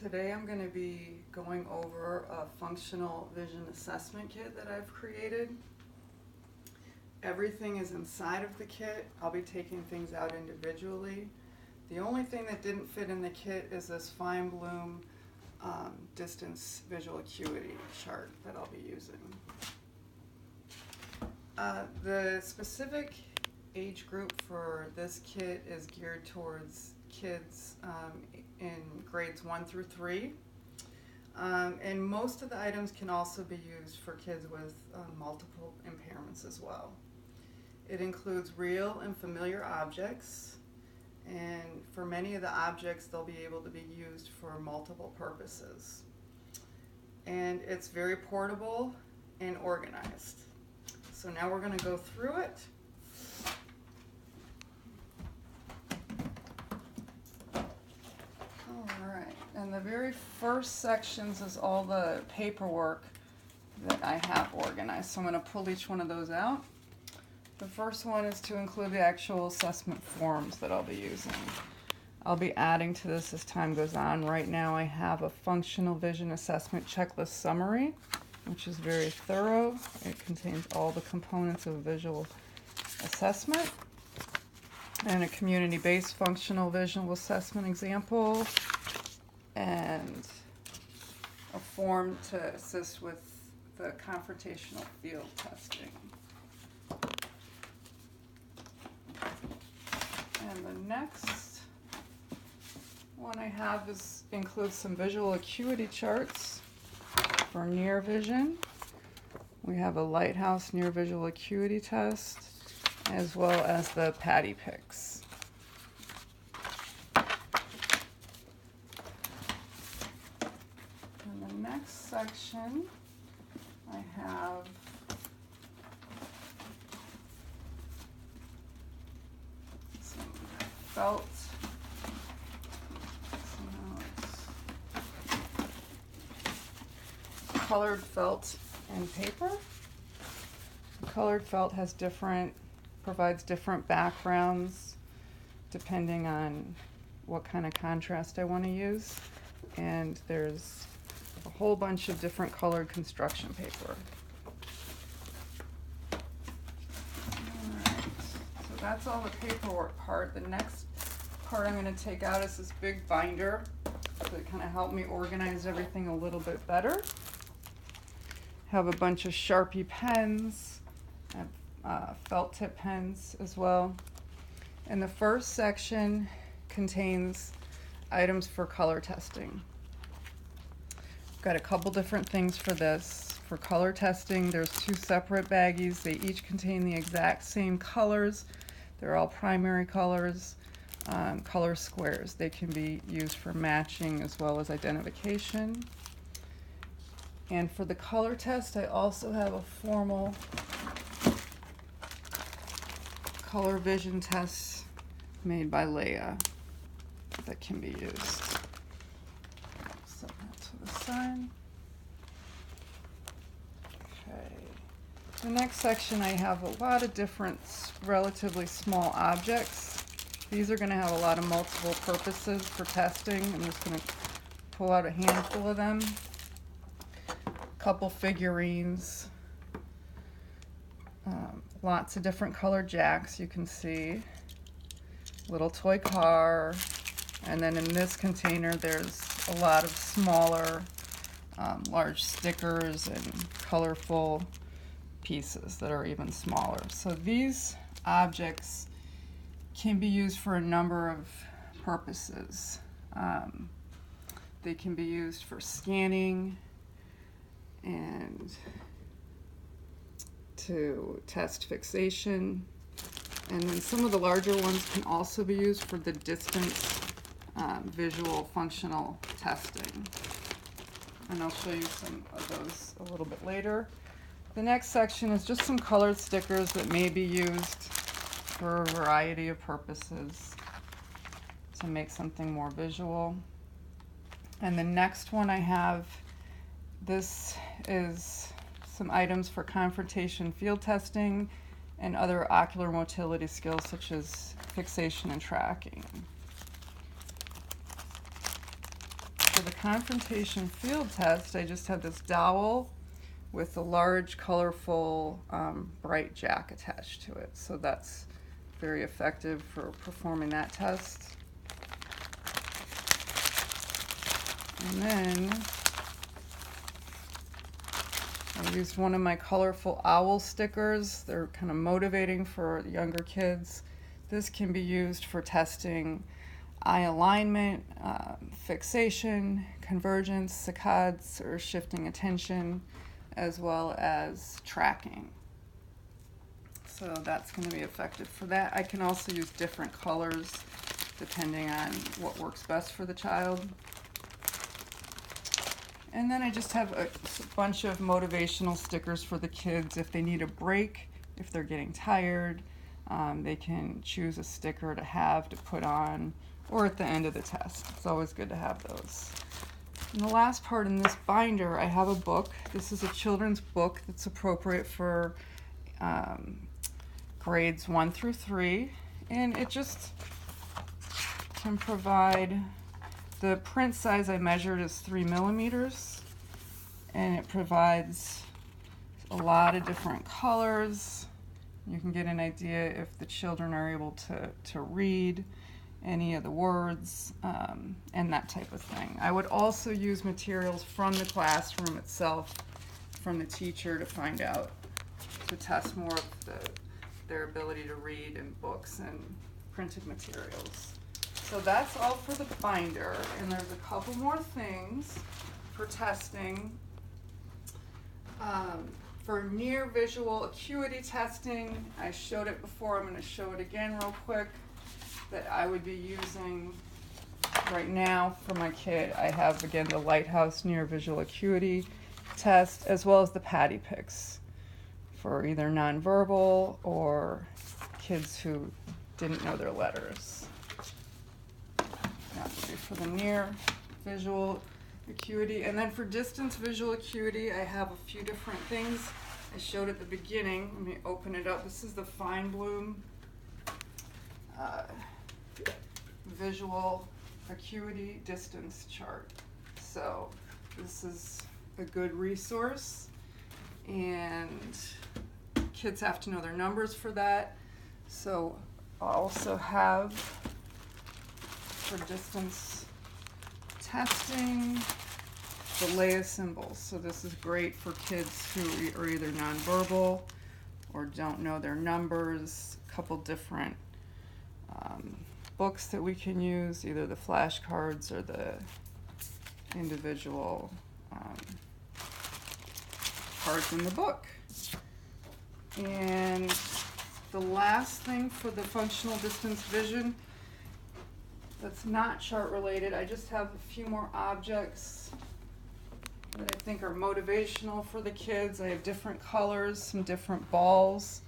Today I'm going to be going over a functional vision assessment kit that I've created. Everything is inside of the kit. I'll be taking things out individually. The only thing that didn't fit in the kit is this fine bloom distance visual acuity chart that I'll be using. The specific age group for this kit is geared towards kids in grades 1 through 3. And most of the items can also be used for kids with multiple impairments as well. It includes real and familiar objects, and for many of the objects they'll be able to be used for multiple purposes. And it's very portable and organized. So now we're going to go through it. Alright, and the very first sections is all the paperwork that I have organized. So I'm going to pull each one of those out. The first one is to include the actual assessment forms that I'll be using. I'll be adding to this as time goes on. Right now I have a functional vision assessment checklist summary, which is very thorough. It contains all the components of visual assessment, and a community-based functional visual assessment example, and a form to assist with the confrontational field testing. And the next one I have includes some visual acuity charts for near vision. We have a lighthouse near visual acuity test, as well as the patty picks. In the next section, I have some felt, colored felt and paper. Colored felt provides different backgrounds depending on what kind of contrast I want to use, and there's a whole bunch of different colored construction paper. Alright, so that's all the paperwork part. The next part I'm going to take out is this big binder to kind of help me organize everything a little bit better. Have a bunch of Sharpie pens, felt tip pens as well. And the first section contains items for color testing. I've got a couple different things for this. For color testing, there's 2 separate baggies. They each contain the exact same colors. They're all primary colors, color squares. They can be used for matching as well as identification. And for the color test, I also have a formal color vision test made by Leah that can be used. Set that to the side. Okay. The next section, I have a lot of different relatively small objects. These are going to have a lot of multiple purposes for testing. I'm just going to pull out a handful of them. Couple figurines, lots of different colored jacks you can see, little toy car, and then in this container there's a lot of smaller large stickers and colorful pieces that are even smaller. So these objects can be used for a number of purposes. They can be used for scanning and to test fixation, and then some of the larger ones can also be used for the distance visual functional testing, and I'll show you some of those a little bit later. The next section is just some colored stickers that may be used for a variety of purposes to make something more visual. And the next one I have, this is some items for confrontation field testing and other ocular motility skills such as fixation and tracking. for the confrontation field test, I just have this dowel with a large, colorful, bright jack attached to it. So that's very effective for performing that test. And then I used one of my colorful owl stickers. They're kind of motivating for younger kids. This can be used for testing eye alignment, fixation, convergence, saccades, or shifting attention, as well as tracking. So that's going to be effective for that. I can also use different colors depending on what works best for the child. And then I just have a bunch of motivational stickers for the kids. If they need a break, if they're getting tired, they can choose a sticker to have to put on, or at the end of the test. It's always good to have those. And the last part in this binder, I have a book. This is a children's book that's appropriate for grades 1 through 3. And it just can provide, the print size I measured is 3 millimeters. And it provides a lot of different colors. You can get an idea if the children are able to read any of the words, and that type of thing. I would also use materials from the classroom itself, from the teacher, to find out, to test more of their ability to read in books and printed materials. So that's all for the binder, and there's a couple more things for testing. For near visual acuity testing, I showed it before, I'm going to show it again real quick, that I would be using right now for my kid. I have, again, the Lighthouse near visual acuity test, as well as the Patty Picks for either nonverbal or kids who didn't know their letters. That would be for the near visual acuity. And then for distance visual acuity, I have a few different things I showed at the beginning. Let me open it up. This is the Feinblum visual acuity distance chart. So this is a good resource, and kids have to know their numbers for that. So I also have, for distance testing, the Leia symbols. So this is great for kids who are either nonverbal or don't know their numbers. A couple different books that we can use, either the flashcards or the individual cards in the book. And the last thing for the functional distance vision that's not chart related, I just have a few more objects that I think are motivational for the kids. I have different colors, some different balls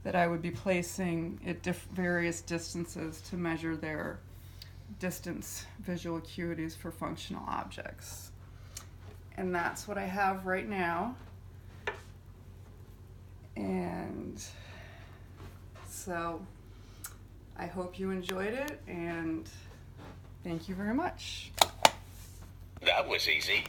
that I would be placing at various distances to measure their distance visual acuities for functional objects. And that's what I have right now. And so I hope you enjoyed it, and thank you very much. That was easy.